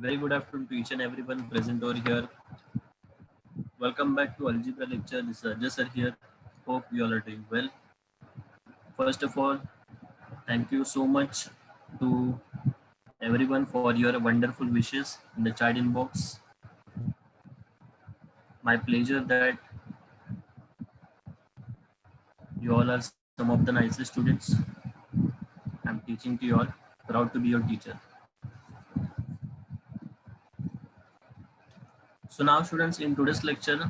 Very good afternoon to each and everyone present over here. Welcome back to Algebra lecture. This is Ajay sir here. Hope you all are doing well. First of all, thank you so much to everyone for your wonderful wishes in the chat inbox. My pleasure that you all are some of the nicest students. I'm teaching to you all. Proud to be your teacher. So now students, in today's lecture,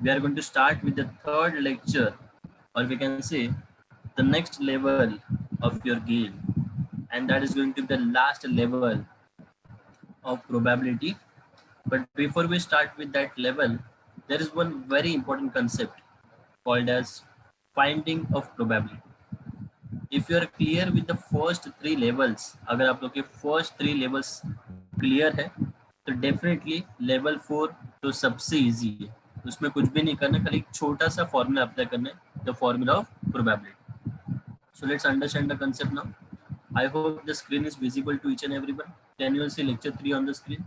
we are going to start with the third lecture, or we can say the next level of your game, and that is going to be the last level of probability. But before we start with that level, there is one very important concept called as finding of probability. If you are clear with the first three levels, अगर आप लोग के first three levels clear है, तो definitely level 4 तो सबसे easy है. उसमें कुछ भी नहीं करना, खाली एक छोटा सा formula अप्लाई करना है, the formula of probability. So let's understand the concept now. I hope the screen is visible to each and everyone. Can you see lecture 3 on the screen?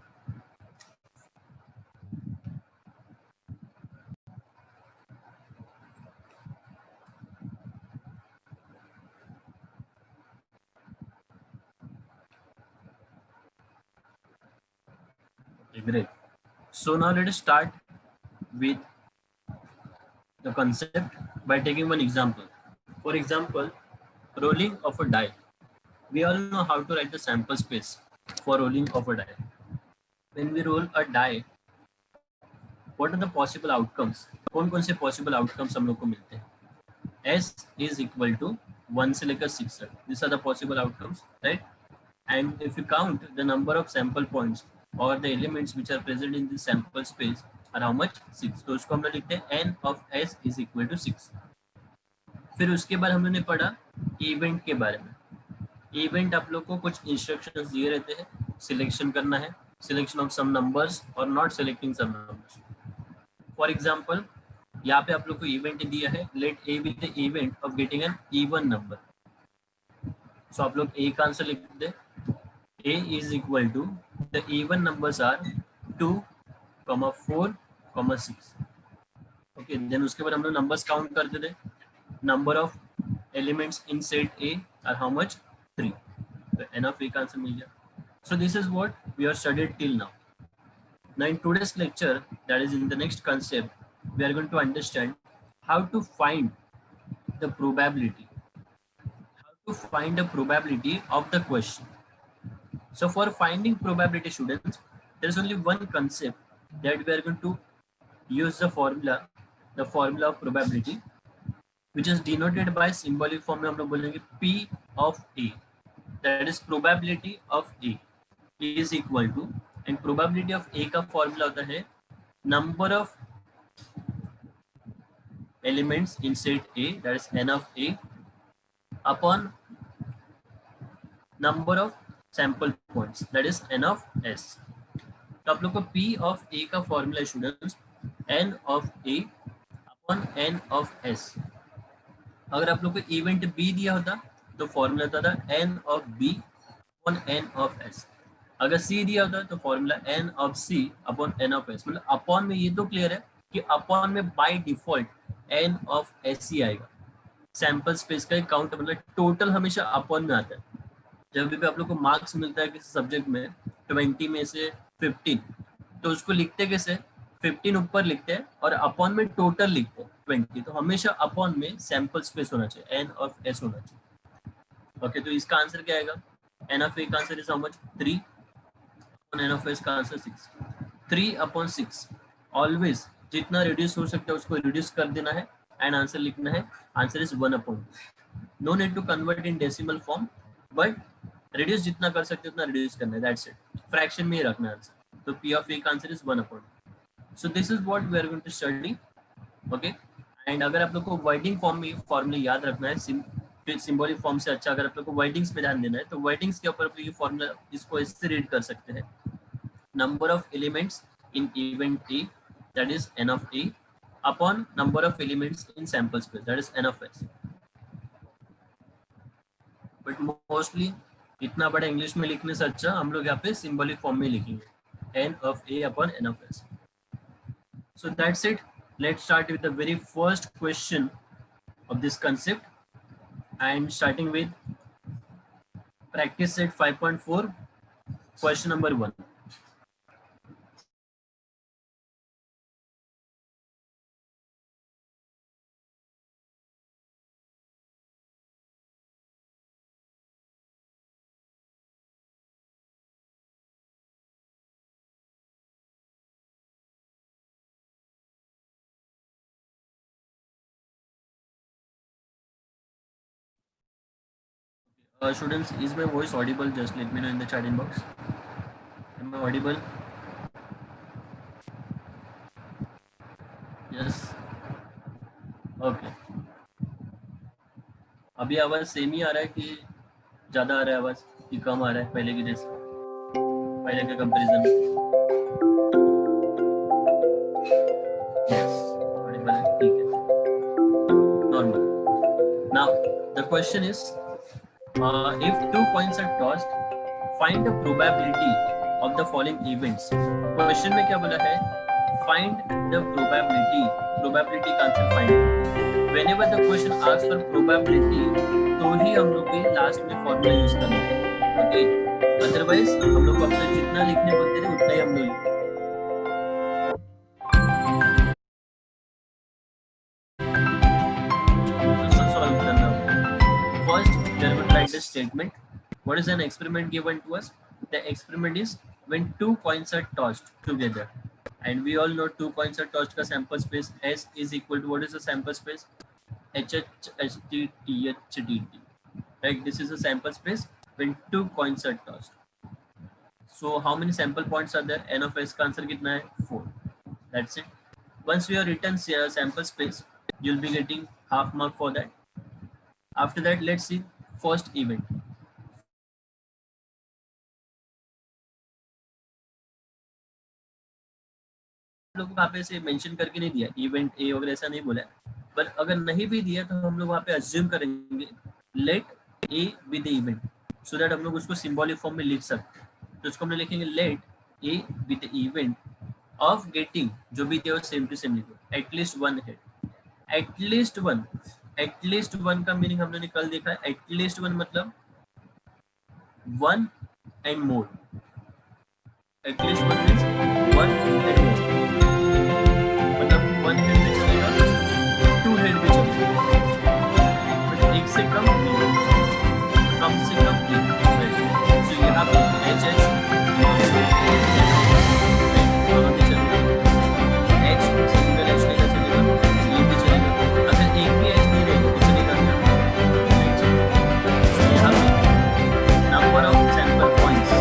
Okay, great. So now let us start with the concept by taking one example. For example, rolling of a die. We all know how to write the sample space for rolling of a die. When we roll a die, what are the possible outcomes? कौन कौन से possible outcomes हम लोग को मिलते हैं? S is equal to 1 से लेकर 6 तक. These are the possible outcomes, right? And if you count the number of sample points or the elements which are present in this sample space are how much? 6. तो उसको हम लोग लिखते हैं n of s is equal to 6. फिर उसके बाद हम लोगों ने पढ़ा इवेंट के बारे में. इवेंट आप लोग को कुछ इंस्ट्रक्शंस दिए रहते हैं, सिलेक्शन करना है, सिलेक्शन ऑफ सम नंबर्स और not selecting some numbers. For example, यहाँ पे आप लोग को इवेंट दिया है, let A be the event of getting an even number. So आप लोग ए का आंसर लिख दे. A is equal to the even numbers are 2, 4, 6. Okay, then उसके बाद हम लोग numbers count करते थे. Number of elements in set A are how much? 3. तो n of A का आंसर मिल गया. So this is what we are studied till now. Now in today's lecture, that is in the next concept, we are going to understand how to find the probability. How to find the probability of the question. So for finding probability, students, there is only one concept that we are going to use the formula of probability, which is denoted by symbolic form में हम लोग बोलेंगे P of A. That is probability of A is equal to, and probability of A का formula होता है number of elements in set A, that is n of A, upon number of sample points, that is n of S. तो आप लोग को P of A का formula students n of A upon n of S. अगर आप लोग को event B दिया होता तो फॉर्मूला होता था n of B upon n of S. अगर C दिया होता तो formula n of C upon n of S. मतलब अपॉन में ये तो क्लियर है कि अपॉन में by default n of S ही आएगा. सैंपल स्पेस का काउंट मतलब टोटल हमेशा अपॉन में आता है. जब भी आप लोग को मार्क्स मिलता है किसी सब्जेक्ट में 20 में से 15, तो उसको लिखते कैसे? 15 ऊपर लिखते हैं और अपॉन में टोटल लिखते हैं 20. तो हमेशा अपॉन में सैंपल स्पेस होना चाहिए, n ऑफ s होना चाहिए. ओके, तो इसका आंसर क्या आएगा? n ऑफ a का answer is how much? 3 upon n of s का आंसर 6. 3 अपॉन 6. ऑलवेज जितना रिड्यूस हो सकता है उसको रिड्यूस कर देना है एंड आंसर लिखना है. Answer is 1 upon. No need to convert in decimal form, but reduce जितना कर सकते हो उतना रिड्यूस करना है. That's it. फ्रैक्शन में ही रखना है आंसर. तो P of A का answer is 1 upon. So this is what we are going to study. Okay, and अगर आप लोग को वर्डिंग फॉर्म में फॉर्मूला याद रखना है, सिंबॉलिक फॉर्म से अच्छा अगर आप लोग को वर्डिंग्स पे ध्यान देना है, तो वर्डिंग्स के ऊपर ये फॉर्मूला इसको इससे रीड कर सकते हैं. Number of elements in event A, that is n of A, upon number of elements in sample space, that is n of S. But mostly इतना बड़ा इंग्लिश में लिखने से अच्छा हम लोग यहाँ पे सिंबॉलिक फॉर्म में लिखेंगे n of a upon n of s. So that's it. Let's start with the very first question of this concept, and starting with practice set 5.4, question number 1. Students, is my voice audible? Just let me know in the chat inbox. Am I audible? Yes. Okay. अभी आवाज same ही आ रहा है कि ज्यादा आ रहा है आवाज कि कम आ रहा है पहले की जैसे, पहले के कंपैरिजन में? Yes. Audible है, ठीक है. Normal. Now the question is, if 2 coins are tossed, find the probability of the following events. Question में क्या बोला है? Find the probability. Probability का answer find. Whenever the question asks for probability, तो ही हम लोग के लास्ट में फॉर्मूला यूज करना है. ओके, अदरवाइज हम लोग को अपना जितना लिखने बोलते थे उतना ही हम लोग solve करना होगा. First, we are going to write the statement. What is an experiment given to us? The experiment is when 2 coins are tossed together, and we all know 2 coins are tossed का sample space S is equal to, what is the sample space? HHTTHTT. Right, this is a sample space when 2 coins are tossed. So how many sample points are there? N of S का answer कितना है? 4. That's it. Once we have written sample space, you'll be getting half mark for that. After that, let's see first event. लोग वहाँ पे से mention करके नहीं दिया इवेंट ए वगैरह, ऐसा नहीं बोला. पर अगर नहीं भी दिया तो हम लोग वहाँ पे अज्यूम करेंगे let A be the event, so that हम लोग उसको सिंबॉलिक फॉर्म में लिख सकते हैं. तो उसको हम लिखेंगे let A be the event of getting, जो भी दिया सेम टू सेम लिखो, at least one head. At least one, at least one का मीनिंग हमने कल देखा है. एटलीस्ट वन मतलब one and more. At least one means one and more, मतलब वन हेड में चलेगा, टू हेड में चलेगा, बट एक से कम नहीं, कम से कम एक. सो यहाँ पे एच एच दोनों भी चलेगा. एच सिंगल एच लेकर चलेगा, ये भी चलेगा. अगर एक भी एच नहीं रहेगा तो चलेगा क्या? नहीं चलेगा. सो यहाँ पे नंबर ऑफ सैंपल पॉइंट्स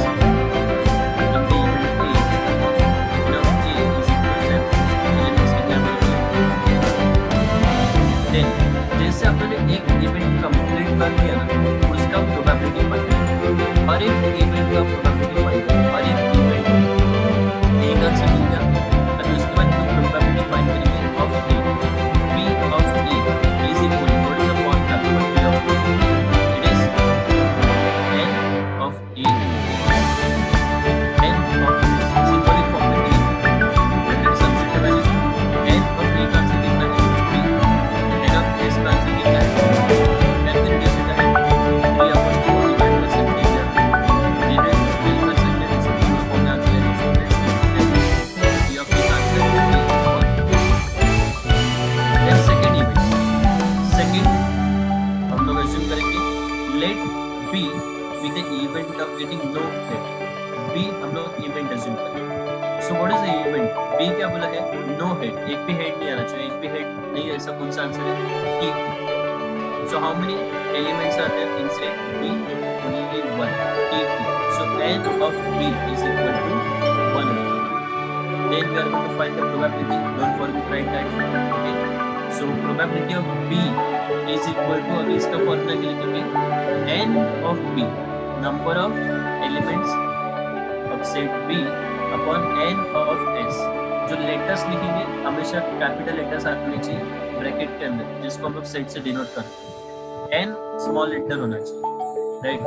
जैसे अपने एक इवेंट कंप्लीट कर दिया ना, उसका प्रोबेबिलिटी फाइंड करो. हर एक इवेंट का प्रोबेबिलिटी फाइंड करो. हर एक इवेंट एक आंसर मिल गया, तो उसके बाद हम प्रोबेबिलिटी फाइंड करेंगे of A. P of A is equal to, what is the formula? It is n of a, n of symbolic form में है, सबसे पहले n of a का आंसर कितना है? b. n of s का answer कितना है? कैलकुलेट कैसे करें? 3 अपन 4 डिवाइड कर सकते हैं, डिवाइड कर सकते हैं, सिंपल फॉर्म में आंसर है. So let's b of a का आंसर है. देन सेकंड इवेंट, सेकंड हम लोग अज्यूम करेंगे late b with the event of getting no head. B हम लोग इवेंट अज्यूम करेंगे. So what is the event? B क्या बोला है? No head. एक भी हेड नहीं आना चाहिए. एक भी हेड नहीं है, ऐसा कौन सा आंसर है? T. So how many elements are there inside B? Only one, T. So n of B is equal to 1. Then we are going to find the probability. Don't forget to write that. Okay. So probability of B is equal to, अभी इसका formula क्या लिखेंगे? n of B, number of elements of set B upon n of S. जो letters लिखेंगे हमेशा capital letters आने चाहिए bracket के अंदर, जिसको हम लोग सेट से डिनोट करते हैं. n स्मॉल लेटर होना चाहिए. right?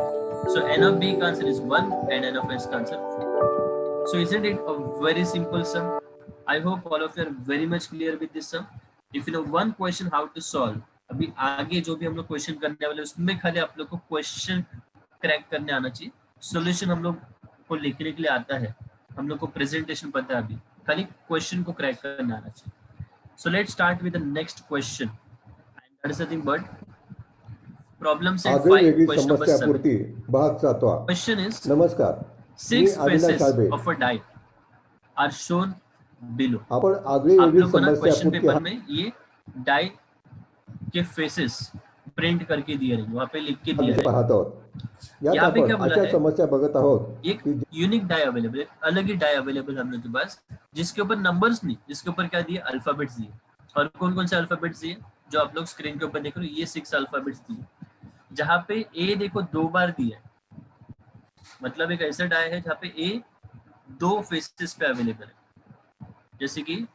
So n of b का answer is 1 and n of s का answer 4. So isn't it a very simple sum? I hope all of you are very much clear with this sum. If you know one question how to solve, अभी आगे जो भी हम लोग question करने वाले उसमें खाली आप लोग को क्वेश्चन क्रैक करने आना चाहिए. सॉल्यूशन हम लोग को लिखने के लिए आता है, हम लोग को प्रेजेंटेशन पता है, अभी खाली क्वेश्चन को क्रैक करने आना चाहिए. So let's start with the next question, and that is nothing but problem set आगळी 5 वेगळी question number 7. समस्यापूर्ती भाग 7. Question is नमस्कार, मी 6 Avinash faces आळबे. of a die are shown below. आपण आगळी आप वेगळी लोग को ना क्वेश्चन समस्यापूर्ती पेपर में ये डाई के फेसेस प्रिंट करके दिए रहेंगे, वहां पे लिख के दिया विषय है. पाहत आहोत. यात यहाँ पे आपण क्या बोला अशा है, समस्या बघत आहोत एक की यूनिक डाई अवेलेबल है, अलग ही डाई अवेलेबल हम लोग के पास, जिसके ऊपर नंबर्स नहीं, जिसके ऊपर क्या दिए, अल्फाबेट्स दिए. और कौन कौन से अल्फाबेट्स दिए जो आप लोग स्क्रीन के ऊपर देख रहे हो, ये 6 अल्फाबेट्स दिए. जहाँ पे ए देखो 2 बार दिया है, मतलब एक ऐसा डाई है जहाँ पे ए 2 फेसेस पे अवेलेबल है. जैसे कि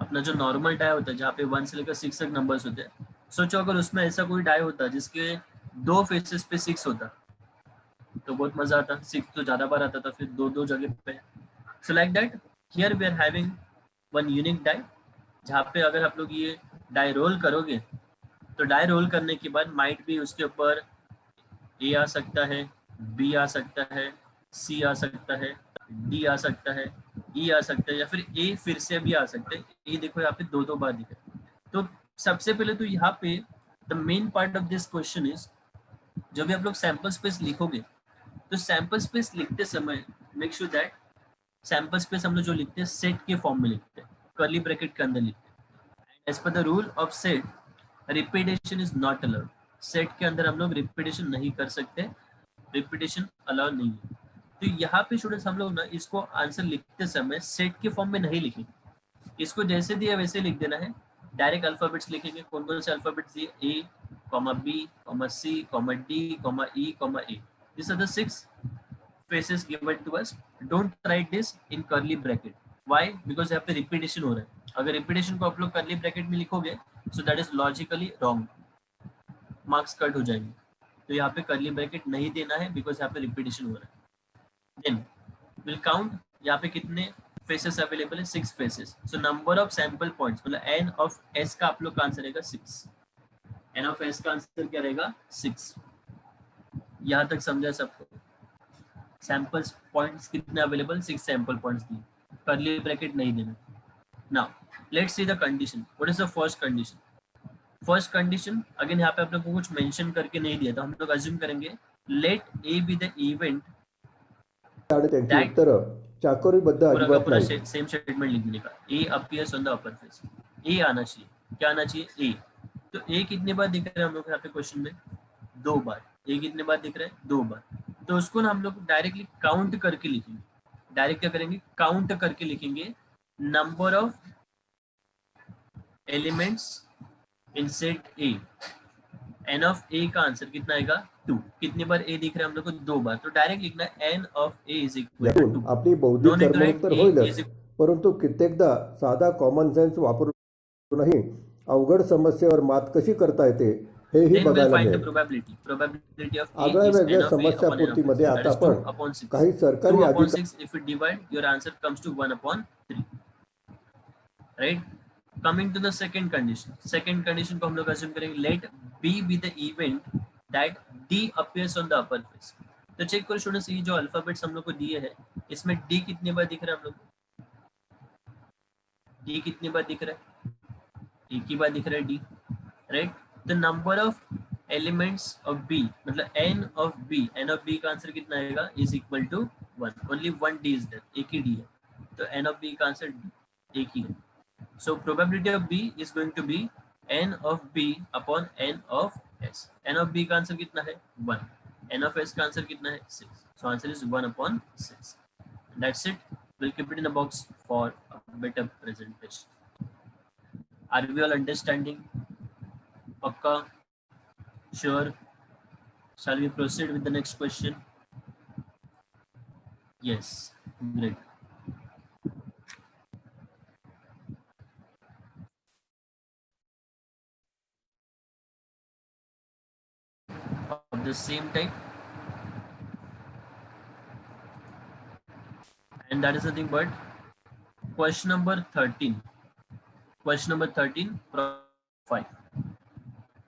अपना जो नॉर्मल डाई होता है जहाँ पे 1 से लेकर 6 तक नंबर्स होते हैं, सोचो अगर उसमें ऐसा कोई डाई होता जिसके 2 फेसेस पे 6 होता तो बहुत मजा आता. 6 तो ज्यादा बार आता था, फिर 2 जगह पे. So like that here we are having one unique die, जहाँ पे अगर आप लोग ये डाई रोल करोगे तो डाई रोल करने के बाद माइट भी उसके ऊपर ए आ सकता है, बी आ सकता है, सी आ सकता है, डी आ सकता है, ई आ सकता है, या फिर ए फिर से भी आ सकता है. ए देखो यहाँ पे 2 बार दिख रहा है. तो सबसे पहले तो यहाँ पे the main part of this question is, जब भी आप लोग सैंपल स्पेस लिखोगे तो सैंपल स्पेस लिखते समय make sure that sample space हम लोग जो लिखते हैं सेट के फॉर्म में लिखते हैं, कर्ली ब्रैकेट के अंदर लिखते हैं. As per the rule of set repetition is not allowed. Set के अंदर हम लोग रिपीटेशन नहीं कर सकते, रिपीटेशन अलाउ नहीं है. तो यहाँ पे स्टूडेंट्स हम लोग ना इसको आंसर लिखते समय सेट के फॉर्म में नहीं लिखेंगे, इसको जैसे दिया वैसे लिख देना है. डायरेक्ट अल्फाबेट्स लिखेंगे. कौन कौन से अल्फाबेट्स दिए, A comma B comma C comma D comma E comma A. This are the 6 faces given to us. Don't write this in curly bracket. Why? Because यहाँ पे रिपीटेशन हो रहा है. अगर रिपीटेशन को आप लोग कर्ली ब्रैकेट में लिखोगे so that is logically wrong, marks cut हो जाएंगे. तो यहाँ पे कर्ली ब्रैकेट नहीं देना है बिकॉज यहाँ पे रिपीटेशन हो रहा है. देन विल काउंट, यहाँ पे कितने फेसेस अवेलेबल है, 6 faces. So number of sample points मतलब एन ऑफ एस का आप लोग का आंसर रहेगा 6. एन ऑफ एस का आंसर क्या रहेगा, 6. यहाँ तक समझा सबको. सैंपल पॉइंट्स कितने अवेलेबल, 6 सैंपल पॉइंट्स दिए, कर्ली ब्रैकेट नहीं देना. Now let's see the condition. What is the first condition. First condition again यहाँ पे आप लोग को कुछ मेंशन करके नहीं दिया, तो हम लोग अज्यूम करेंगे let A be the event त्यांची उत्तर चाकोरीबद्ध पूरा का अजिबात पूरा नाही. सेम स्टेटमेंट लिखने का. A appears on the upper face. A आना चाहिए. क्या आना चाहिए, ए. तो ए कितने बार दिख रहा है हम लोग यहाँ पे क्वेश्चन में, 2 बार. ए कितने बार दिख रहा है, 2 बार. तो उसको ना हम लोग डायरेक्टली काउंट करके लिखेंगे. डायरेक्ट क्या करेंगे, काउंट करके लिखेंगे. Number of elements in set A. N of A का आंसर कितना आएगा, 2. कितने बार ए दिख रहा है हम लोग को, 2 बार. तो डायरेक्ट लिखना है n of A is equal to 2. आपली बौद्धिक करमणूक तर होईलच, परंतु कित्येकदा साधा कॉमन सेन्स वापरूनही अवघड समस्येवर मात कशी करता येते हेही बघायला मिळेल. आगळ्या वेगळ्या समस्यापूर्तीमध्ये आता आपण काही सरकारी अधिकारी if you divide your answer comes to 1/3, right? Coming to the second condition. Second condition को हम लोग assume करेंगे let B be the event that D appears on the upper face. तो चेक करो स्टूडेंट्स, ये जो अल्फाबेट्स हम लोग को दिए हैं इसमें D कितने बार दिख रहा है हम लोग, D कितने बार दिख रहा है, एक ही बार दिख रहा है D, right? The number of elements of B मतलब n of B का आंसर कितना आएगा, is equal to 1. Only one D is there, एक ही D है, तो n of B का आंसर एक ही है. So probability of B is going to be n of B upon n of S. n of B का answer कितना है, 1. n of S का आंसर कितना है, 6. So answer is 1/6. That's it. We'll keep it in the box for a better presentation. Are we all understanding? Pakka? Sure. Shall we proceed with the next question? Yes. Great. Of the same type, and that is nothing but question number 13. Question number 13 5.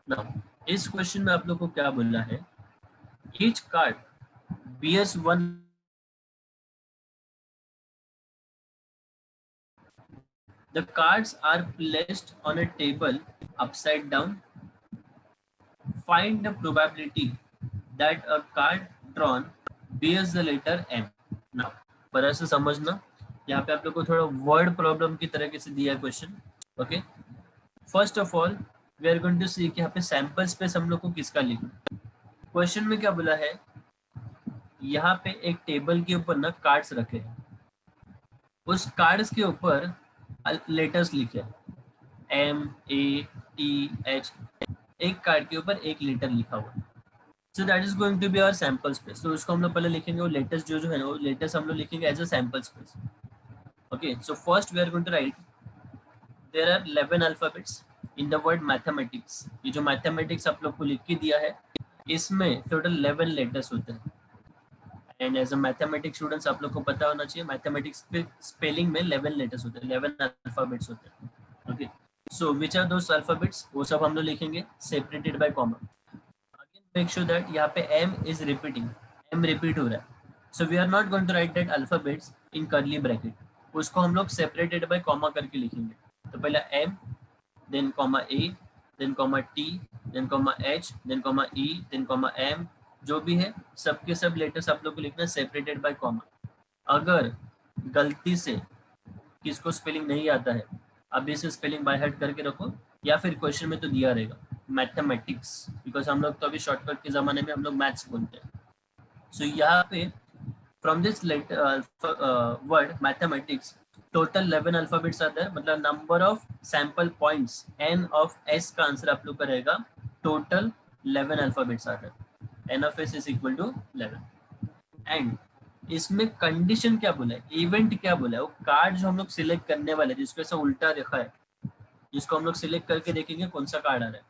Now इस question में आप लोग को क्या बोलना है, each card bears one. The cards are placed on a table upside down. Find the probability that a card drawn bears the letter M. Now, बड़ा से समझना, यहाँ पे आप लोग को थोड़ा वर्ड प्रॉब्लम की तरीके से दिया है question. Okay, first of all we are going to see कि यहाँ पे सैंपल स्पेस हम लोग को किसका लिखना. क्वेश्चन में क्या बोला है, यहाँ पे एक टेबल के ऊपर ना कार्ड्स रखे हैं, उस कार्ड्स के ऊपर लेटर्स लिखे MATH, एक कार्ड के ऊपर एक लेटर लिखा हुआ. So that is going to be our sample space. तो उसको हम लोग पहले लिखेंगे, वो लेटर्स जो है ना, वो लेटर्स हम लोग लिखेंगे as a sample space. Okay, so first we are going to write there are 11 alphabets in the word mathematics. ये जो मैथमेटिक्स आप लोग को लिख के दिया है, इसमें टोटल 11 लेटर्स होते हैं. And as a mathematics students आप लोग को पता होना चाहिए, मैथमेटिक्स पे स्पेलिंग में 11 लेटर्स होते हैं, 11 अल्फाबेट्स होते हैं. Okay, so which are those alphabets, वो सब हम लोग लिखेंगे separated by comma. Again make sure that यहाँ पे M is repeating, M repeat हो रहा है. So we are not going to write that alphabets in curly bracket, उसको हम लोग सेपरेटेड बाय कॉमा करके लिखेंगे. तो पहला M, then comma A, then comma T, then comma H, then comma E, then comma M, जो भी है सबके सब लेटर्स आप लोग को लिखना है सेपरेटेड बाय कॉमा. अगर गलती से किसको स्पेलिंग नहीं आता है, अभी से स्पेलिंग बाय हार्ट करके रखो, या फिर क्वेश्चन में तो दिया रहेगा मैथमेटिक्स, बिकॉज हम लोग तो अभी शॉर्टकट के ज़माने में हम लोग मैथ्स बोलते हैं. सो यहाँ पे from this word mathematics total 11 alphabets आता है, मतलब number of sample points N of S का आंसर आप लोग का रहेगा टोटल 11 अल्फाबेट्स आता है. N of S is equal to 11. And इसमें कंडीशन क्या बोला है, इवेंट क्या बोला है, वो कार्ड जो हम लोग सिलेक्ट करने वाले हैं, जिसको ऐसा उल्टा रखा है, जिसको हम लोग सिलेक्ट करके देखेंगे कौन सा कार्ड आ रहा है.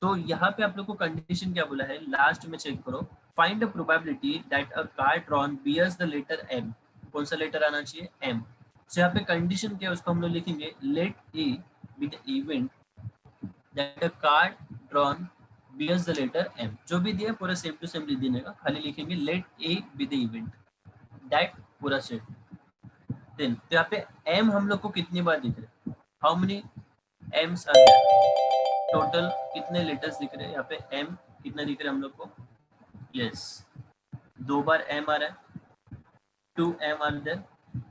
तो यहाँ पे आप लोग को कंडीशन क्या बोला है, लास्ट में चेक करो. Find the probability that a card drawn bears the letter M. कौन सा लेटर आना चाहिए, M. तो यहाँ पे कंडीशन क्या है, उसको हम लोग लिखेंगे let A be the event that a card drawn bears the letter M. जो भी दिया पूरा सेम टू सेम लिख देने का, खाली लिखेंगे let A be the event, that पूरा सेट. देन तो यहाँ पे M हम लोग को कितनी बार दिख रहे हैं, how many M's are there, total कितने लेटर्स दिख रहे हैं यहाँ पे, M कितना दिख रहा है हम लोग को, यस 2 बार M आ रहा है, 2 M आर देयर.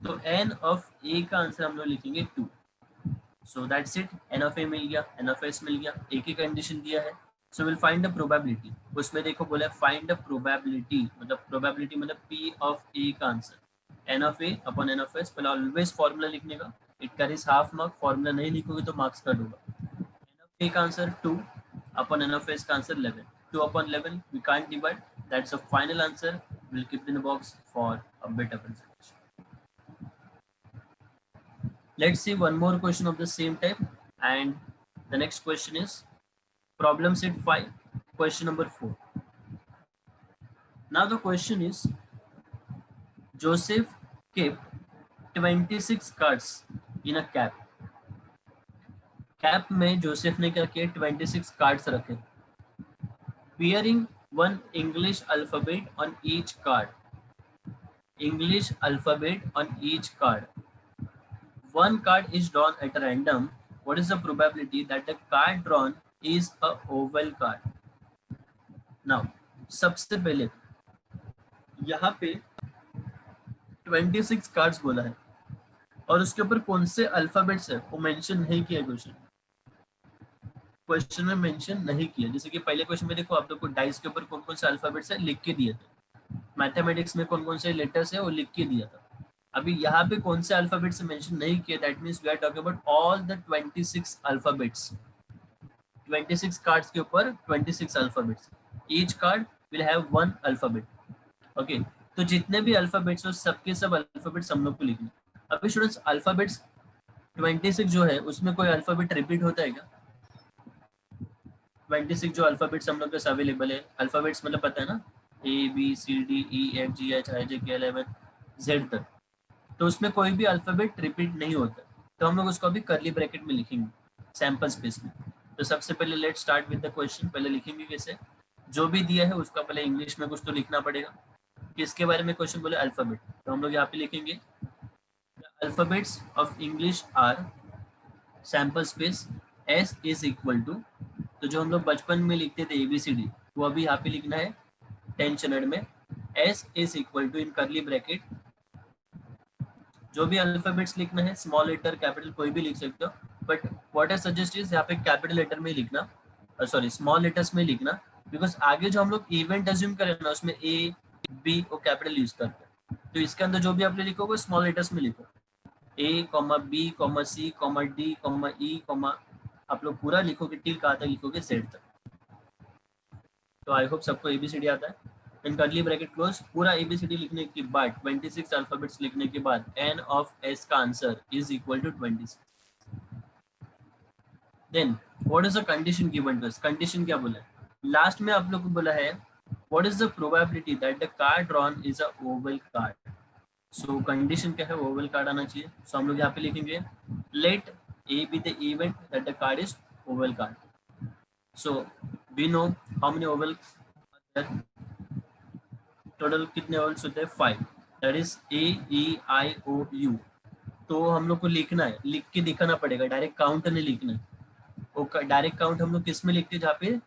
तो N ऑफ A का आंसर हम लोग लिखेंगे 2. So that's it, N of A मिल गया, N ऑफ S मिल गया, एक ही कंडीशन दिया है. So will find the probability. उसमें देखो बोला फाइंड द प्रोबेबिलिटी, मतलब P ऑफ A का answer N of A upon N of S. पहले ऑलवेज फॉर्मूला लिखने का, it carries half mark, formula नहीं लिखोगे तो मार्क्स कट होगा. N ऑफ A का answer 2 upon N of S का answer 11. 2 upon 11 we can't divide, that's a final answer. Will keep in the box for a better presentation. Let's see one more question of the same type, and the next question is problem set 5, question number 4. Now the question is, Joseph kept 26 cards in a cap. Cap में Joseph ने क्या किया, 26 cards रखे, pairing one English alphabet on each card. English alphabet on each card. One card is drawn at random. What is the probability that the card drawn is a oval card? Now, सबसे पहले यहाँ पे 26 cards बोला है और उसके ऊपर कौन से अल्फाबेट्स है वो मेंशन नहीं किया क्वेश्चन में मेंशन नहीं किया. जैसे कि पहले क्वेश्चन में देखो आप लोग को डाइस के ऊपर कौन कौन से अल्फाबेट्स है लिख के दिए थे, मैथमेटिक्स में कौन कौन से लेटर्स है वो लिख के दिया था. अभी यहाँ पे कौन से अल्फाबेट से मेंशन नहीं किया, that means we are talking about all the 26 alphabets. 26 cards के ऊपर 26 alphabets, each card will have one alphabet. Okay, तो जितने भी अल्फाबेट्स हो सबके सब अल्फाबेट्स हम लोग को लिखने. अभी स्टूडेंट्स अल्फाबेट्स 26 जो है उसमें कोई अल्फाबेट रिपीट होता है क्या? 26 जो अल्फाबेट्स हम लोग के अवेलेबल है, अल्फाबेट्स मतलब पता है ना, A B C D E F G H I J K L M N Z तक, तो उसमें कोई भी अल्फाबेट रिपीट नहीं होता, तो हम लोग उसको अभी कर्ली ब्रैकेट में लिखेंगे सैंपल स्पेस में। तो सबसे पहले let start with the question. पहले लिखेंगे कैसे, जो भी दिया है उसका पहले इंग्लिश में कुछ तो लिखना पड़ेगा। किसके बारे में क्वेश्चन बोले, अल्फाबेट, तो हम लोग यहाँ पे लिखेंगे alphabets of English are sample space S is equal to, तो जो हम लोग बचपन में लिखते थे ABCD वो अभी यहाँ पे लिखना है 10th स्टैंडर्ड में। S is equal to in curly bracket, जो भी अल्फाबेट्स लिखना है, स्मॉल लेटर कैपिटल कोई भी लिख सकते हो, but what I suggest is यहाँ पे कैपिटल लेटर में लिखना, सॉरी स्मॉल लेटर्स में लिखना, बिकॉज आगे जो हम लोग इवेंट अज्यूम करें ना उसमें A B और कैपिटल यूज करते हैं, तो इसके अंदर जो भी आप लिखोगे स्मॉल लेटर्स में लिखो, A, B, C, D, E, आप लोग पूरा लिखोगे टिल कहाँ तक लिखोगे, Z तक। तो आई होप सबको ABCD आता है। इन कर्ली ब्रैकेट क्लोज, पूरा ABCD लिखने के बाद 26 अल्फाबेट्स लिखने के बाद n ऑफ s का answer is equal to 26। Then what is the condition given to us, condition क्या बोला है लास्ट में आप लोग को बोला है what is the probability that the card drawn is a Oval card. So condition क्या है, ओवल कार्ड आना चाहिए। सो हम लोग यहाँ पे लिखेंगे let A be the event that the card is oval card. So we know how many oval are there. Total कितने ओवल्स होते हैं, 5, दैट इज AEIOU। तो हम लोग को लिखना है, लिख के दिखाना पड़ेगा, डायरेक्ट काउंट नहीं लिखना है। डायरेक्ट काउंट हम लोग किस में लिखते हैं, जहाँ पे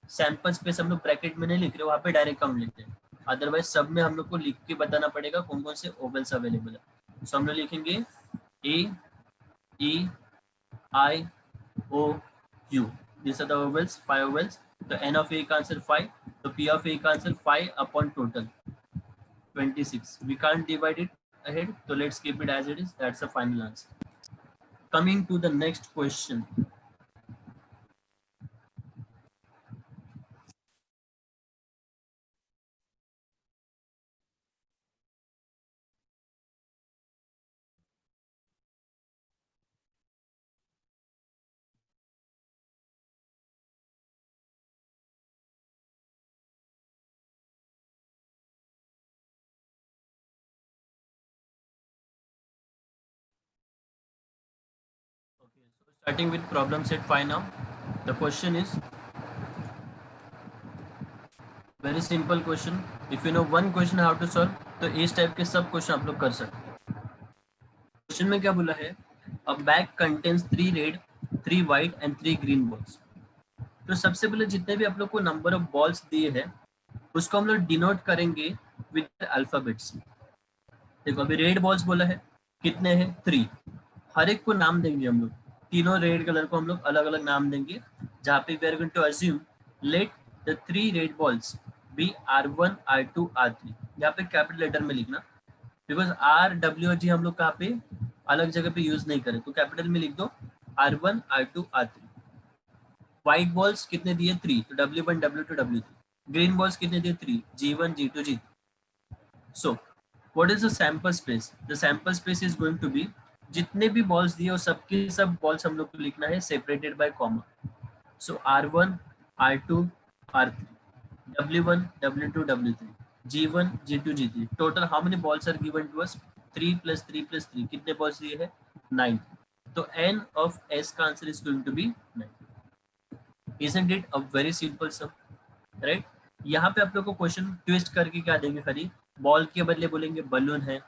सैंपल स्पेस हम लोग ब्रैकेट में नहीं लिख रहे, वहाँ पे डायरेक्ट काउंट लिखते हैं। अदरवाइज सब में हम लोग को लिख के बताना पड़ेगा कौन कौन से ओवल्स अवेलेबल है। सो हम लोग लिखेंगे AEIOU, these are the ovals, 5 ovals। तो N of A का आंसर 5, तो P of A का answer 5 upon total 26। We can't divide it ahead, so let's keep it as it is. That's the final answer. Coming to the next question. Okay, so starting with problem set 5 now. The question is very simple question. If you know one question how to solve, तो इस type के सब question आप लोग कर सकते हैं। Question में क्या बोला है, a bag contains 3 red, 3 white and 3 green balls। तो सबसे पहले जितने भी आप लोग को नंबर ऑफ बॉल्स दिए हैं उसको हम लोग डिनोट करेंगे विद अल्फाबेट्स। देखो अभी रेड बॉल्स बोला है, कितने हैं, 3। हर एक को नाम देंगे हम लोग, तीनों रेड कलर को हम लोग अलग अलग नाम देंगे, जहाँ पे we are going to assume let the 3 red balls be R1, R2, R3। यहाँ पे कैपिटल लेटर में लिखना, बिकॉज R, W और G हम लोग कहाँ पे अलग जगह पे यूज नहीं करें, तो कैपिटल में लिख दो R1, R2, R3। White balls कितने दिए, 3, तो W1, W2, W3। Green balls कितने दिए, 3, G1, G2, G3। So what is the sample space, the sample space is going to be, जितने भी बॉल्स दिए सबके सब बॉल्स हम लोग को लिखना है separated by comma. So R1, R2, R3, W1, W2, W3, G1, G2, G3। Total how many balls are given to us, 3 + 3 + 3, कितने बॉल्स दिए हैं, 9। तो N ऑफ S का answer is going to be 9। Isn't it a very simple sum, right? यहाँ पे आप लोग को क्वेश्चन ट्विस्ट करके क्या देंगे, खाली बॉल के बदले बोलेंगे बलून है,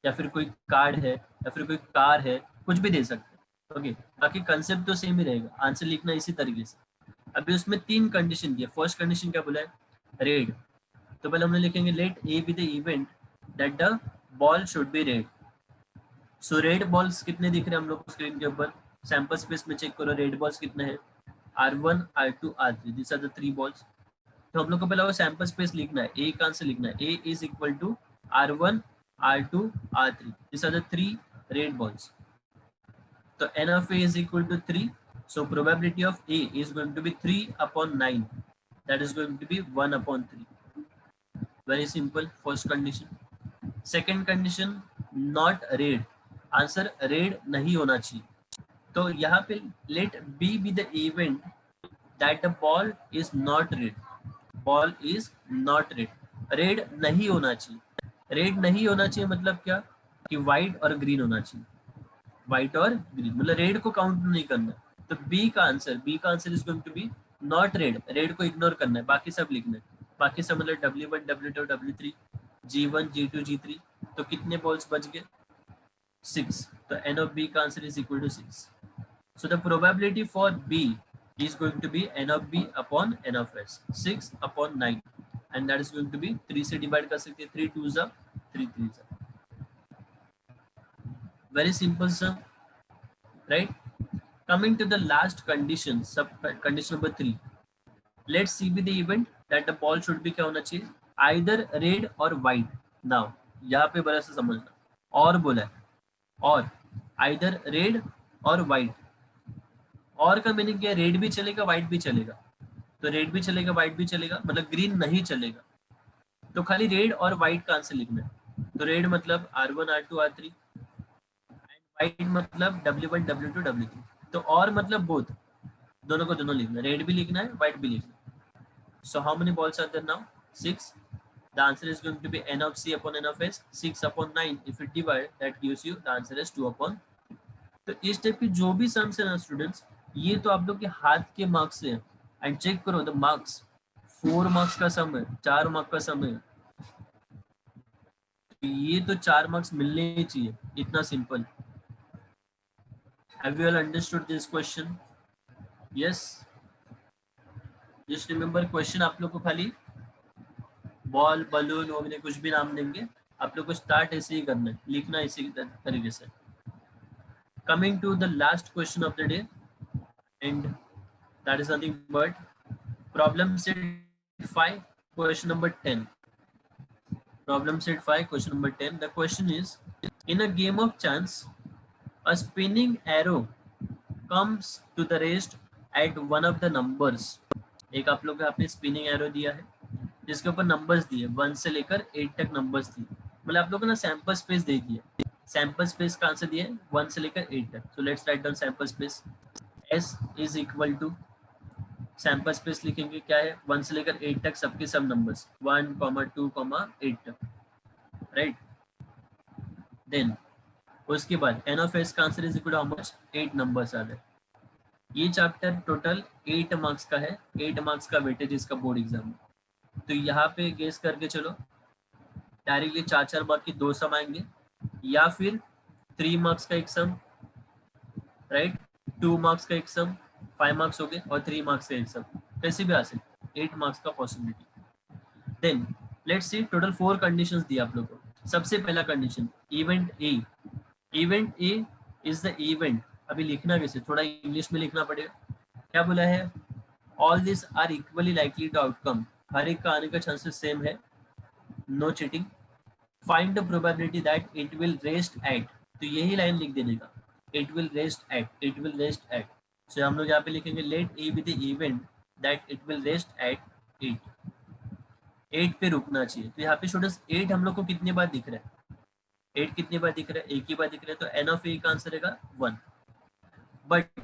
या फिर कोई कार्ड है, या फिर कोई कार है, कुछ भी दे सकते हैं। ओके, बाकी कंसेप्ट तो सेम ही रहेगा, आंसर लिखना इसी तरीके से। अभी उसमें 3 कंडीशन दिया। फर्स्ट कंडीशन क्या बोला है, रेड, तो पहले हमने लिखेंगे let A be the event that the ball should be red। So red balls कितने दिख रहे हैं हम लोग को स्क्रीन के ऊपर, सैंपल स्पेस में चेक करो रेड बॉल्स कितने हैं, R1, R2, R3, this are the 3 balls. तो हम लोग को पहले वो सैंपल स्पेस लिखना है, A का आंसर लिखना है, A is equal to R1, R2, R3, this are the 3 red balls. तो N of A is equal to 3, so probability of A is going to be 3/9, that is going to be 1/3। very simple first condition। second condition not red, answer red नहीं होना चाहिए, तो यहाँ पे let B be the event that the ball is not red, ball is not red, red नहीं होना चाहिए। Red नहीं होना चाहिए मतलब क्या, कि व्हाइट और ग्रीन होना चाहिए, व्हाइट और ग्रीन, मतलब रेड को काउंट नहीं करना। तो बी का answer is going to be not red, red को इग्नोर करना है, बाकी सब लिखना है। बाकी सब मतलब W1 W2 W3 G1 G2 G3। तो कितने बॉल्स बच गए? 6। तो n of b का answer is equal to 6। So the probability for B is going to be n of B upon n of S, 6 upon 9, and that is going to be 3 से divide कर सकते हैं, 3 2s are 3 3s are, very simple sum, right? Coming to the last condition, sub condition number 3, let's see with the event that the ball should be क्या होना चाहिए, either red or white. Now यहाँ पे बड़ा सा समझना, और बोला है, और either red or white, और का मीनिंग क्या है, रेड भी चलेगा व्हाइट भी चलेगा। तो रेड भी चलेगा व्हाइट भी चलेगा, मतलब ग्रीन नहीं चलेगा। तो खाली रेड और व्हाइट का आंसर लिखना है। तो रेड मतलब R1 R2 R3 and white मतलब W1 W2 W3। तो और मतलब बोथ, दोनों को दोनों लिखना है, रेड भी लिखना है व्हाइट भी लिखना है। So how many balls are there now? 6। The answer is going to be n of C upon n of S, 6 upon 9. If it divide, that gives you the answer is 2 upon। तो इस type की जो भी sums है ना students, ये तो आप लोग के हाथ के मार्क्स से है। एंड चेक करो द मार्क्स, 4 मार्क्स का सम है, 4 मार्क्स का सम है। तो ये तो 4 मार्क्स मिलने ही चाहिए, इतना simple. Have you all understood this question? Yes, just remember question आप लोग को खाली बॉल बलून वगैरह कुछ भी नाम देंगे, आप लोग को स्टार्ट ऐसे ही करना है, लिखना इसी तरीके से। Coming to the last question of the day, and that is nothing but problem set 5 question number 10. Problem set 5 question number 10. The question is, in a game of chance, a spinning arrow comes to the rest at one of the numbers. एक आप लोग को आपने spinning arrow दिया है जिसके ऊपर numbers दिए 1 से लेकर 8 तक नंबर्स दिए, मतलब आप लोग को ना सैंपल स्पेस दे दिया, सैंपल स्पेस का आंसर दिया है 1 से लेकर 8 तक। So let's write down sample space. S is equal to, sample space लिखेंगे क्या है, 1 से लेकर 8 तक सबके सब नंबर्स 1, 2, 8 तक, राइट। देन उसके बाद n of s का answer is equal to how much, 8 numbers आ गए। ये चैप्टर टोटल 8 मार्क्स का है, 8 मार्क्स का वेटेज इसका बोर्ड एग्जाम में। तो यहाँ पे गेस करके चलो, डायरेक्टली 4 मार्क्स की 2 सम आएंगे, या फिर 3 मार्क्स का एक सम, राइट, 2 मार्क्स का एक सम, 5 मार्क्स हो गए, और 3 मार्क्स का एक सम, कैसे भी आ सकते, 8 मार्क्स का possibility. Then let's see, total 4 conditions दिए आप लोगों को। सबसे पहला condition, event A, event A is the event, अभी लिखना कैसे, थोड़ा इंग्लिश में लिखना पड़ेगा। क्या बोला है, all this are equally likely to outcome, हर एक का आने का चांसेस सेम है, no cheating. Find the probability that it will rest at, तो यही लाइन लिख देने का, it will rest at, it will rest at. So हम लोग यहाँ पे लिखेंगे let A be the event that it will rest at 8, 8 पे रुकना चाहिए। तो यहाँ पे स्टूडेंट्स 8 हम लोग को कितने बार दिख रहा है, 8 कितनी बार दिख रहा है, एक ही बार दिख रहा है, तो n ऑफ ए का आंसर रहेगा 1। बट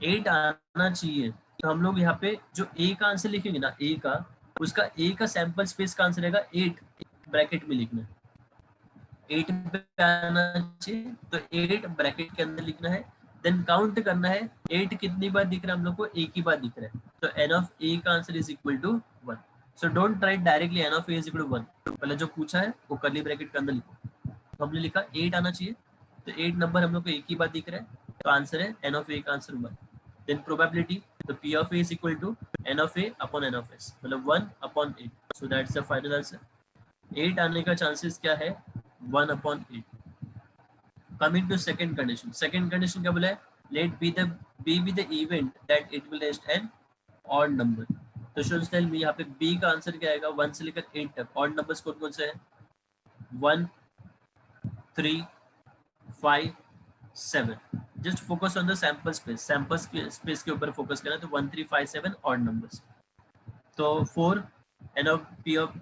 8 आना चाहिए, तो हम लोग यहाँ पे जो a का आंसर लिखेंगे ना, a का, उसका a का सैंपल स्पेस का आंसर रहेगा 8, ब्रैकेट में लिखना है, 8 पे आना चाहिए, तो 8 ब्रैकेट के अंदर लिखना है। देन काउंट करना है 8 कितनी बार दिख रहा है हम लोग को, एक ही बार दिख रहा है, तो n ऑफ a का answer is equal to 1। So don't write directly n of a is equal to 1, पहले जो पूछा है वो कर्ली ब्रैकेट के अंदर लिखो। तो हमने लिखा 8 आना चाहिए, तो 8 नंबर हम लोग को एक ही बार दिख रहा है, तो आंसर है n ऑफ a का आंसर 1। देन प्रोबेबिलिटी, तो p of a is equal to n of a upon n of s, मतलब 1 upon 8। So that's the final answer. 8 आने का चांसेस क्या है, 1 upon 8। Coming to second condition, second condition क्या बोला है, let B the event that it will rest an odd number. तो students tell me यहाँ पे बी का आंसर क्या आएगा, 1 से लेकर 8 तक ऑड नंबर्स कौन कौन से हैं, 1, 3, 5, 7। Just focus on the sample space, sample space के ऊपर फोकस करना, तो 1, 3, 5, 7 ऑड नंबर्स। तो 4, n ऑफ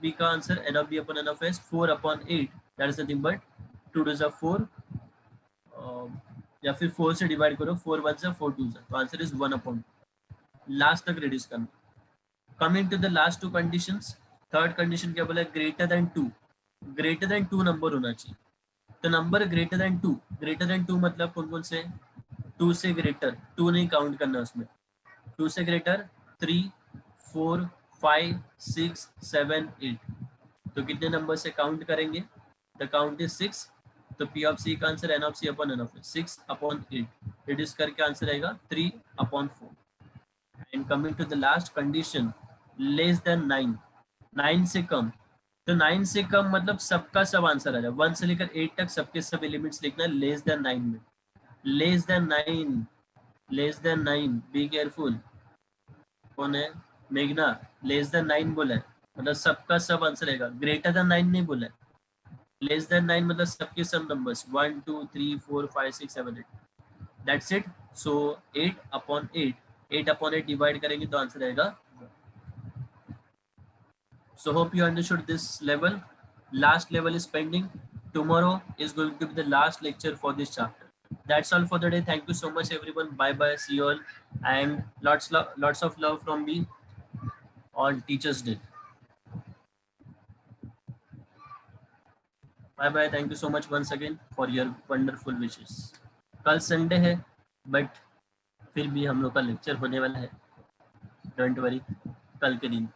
b का answer n of b upon n of s, 4 upon 8, that is nothing but 2 to the 4, या फिर 4 से डिवाइड करो, 4 1 से 4 2 से, तो आंसर इज 1 अपॉन, लास्ट तक रिड्यूस करना। Coming to the last 2 conditions, third condition क्या बोला है, greater than 2, greater than 2 number होना चाहिए। तो नंबर ग्रेटर देन 2 मतलब कौन कौन से? 2 से ग्रेटर, 2 नहीं काउंट करना उसमें, 2 से ग्रेटर 3, 4, 5, 6, 7, 8। तो कितने नंबर से काउंट करेंगे? The count is 6। तो पी ऑफ सी का answer n of C upon n of 6 upon 8 reduce करके आंसर आएगा 3 upon 4। And coming to the last condition, less than 9, 9 से कम। तो 9 से कम मतलब सबका सब आंसर आ जाए, 1 से लेकर 8 तक सबके सब एलिमेंट्स लिखना है लेस देन 9 में। Less than 9, less than 9, be careful. कौन है? मेघना। लेस देन 9 बोला है मतलब सबका सब आंसर आएगा, ग्रेटर देन 9 नहीं बोला है। लेस देन 9 मतलब सबके सब numbers 1, 2, 3, 4, 5, 6, 7, 8। That's it. So 8 upon 8, 8 upon 8 divide करेंगे तो आंसर आएगा। So hope you understood this level. Last level is pending. Tomorrow is going to be the last lecture for this chapter. That's all for the day. Thank you so much everyone. Bye bye. See you all. And lots of love from me on Teachers Day. Bye bye. Thank you so much once again for your wonderful wishes. कल Sunday है but फिर भी हम लोग का lecture होने वाला है, डोंट वरी, कल के दिन।